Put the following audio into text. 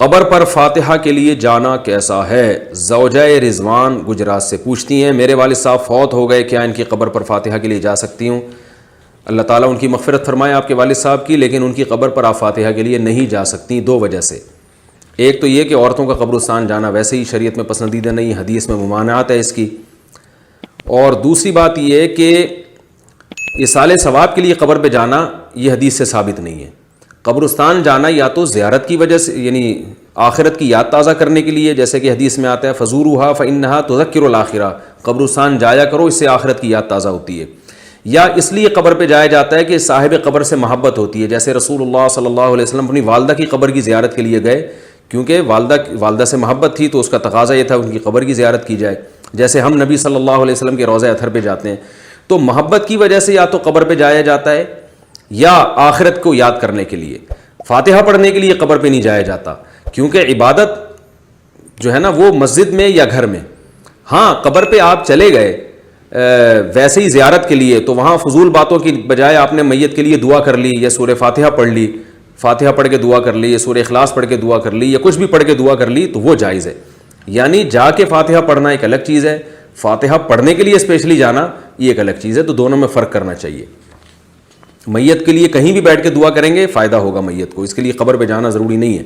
قبر پر فاتحہ کے لیے جانا کیسا ہے؟ زوجہ رضوان گجرات سے پوچھتی ہیں میرے والد صاحب فوت ہو گئے، کیا ان کی قبر پر فاتحہ کے لیے جا سکتی ہوں؟ اللہ تعالیٰ ان کی مغفرت فرمائے آپ کے والد صاحب کی، لیکن ان کی قبر پر آپ فاتحہ کے لیے نہیں جا سکتی دو وجہ سے۔ ایک تو یہ کہ عورتوں کا قبرستان جانا ویسے ہی شریعت میں پسندیدہ نہیں، حدیث میں ممانعت ہے اس کی، اور دوسری بات یہ ہے کہ ایصال ثواب کے لیے قبر پہ جانا یہ حدیث سے ثابت نہیں ہے۔ قبرستان جانا یا تو زیارت کی وجہ سے، یعنی آخرت کی یاد تازہ کرنے کے لیے، جیسے کہ حدیث میں آتا ہے فزوروها فإنها تذکر الآخرہ، قبرستان جایا کرو اس سے آخرت کی یاد تازہ ہوتی ہے، یا اس لیے قبر پہ جایا جاتا ہے کہ صاحب قبر سے محبت ہوتی ہے، جیسے رسول اللہ صلی اللہ علیہ وسلم اپنی والدہ کی قبر کی زیارت کے لیے گئے کیونکہ والدہ سے محبت تھی، تو اس کا تقاضا یہ تھا ان کی قبر کی زیارت کی جائے، جیسے ہم نبی صلی اللہ علیہ وسلم کے روضہ اطہر پہ جاتے ہیں۔ تو محبت کی وجہ سے یا تو قبر پہ جایا جاتا ہے یا آخرت کو یاد کرنے کے لیے۔ فاتحہ پڑھنے کے لیے قبر پہ نہیں جایا جاتا، کیونکہ عبادت جو ہے نا وہ مسجد میں یا گھر میں، ہاں قبر پہ آپ چلے گئے ویسے ہی زیارت کے لیے، تو وہاں فضول باتوں کی بجائے آپ نے میت کے لیے دعا کر لی، یا سورہ فاتحہ پڑھ لی، فاتحہ پڑھ کے دعا کر لی، یا سورہ اخلاص پڑھ کے دعا کر لی، یا کچھ بھی پڑھ کے دعا کر لی، تو وہ جائز ہے۔ یعنی جا کے فاتحہ پڑھنا ایک الگ چیز ہے، فاتحہ پڑھنے کے لیے اسپیشلی جانا یہ ایک الگ چیز ہے، تو دونوں میں فرق کرنا چاہیے۔ میت کے لیے کہیں بھی بیٹھ کے دعا کریں گے فائدہ ہوگا میت کو، اس کے لیے قبر پہ جانا ضروری نہیں ہے۔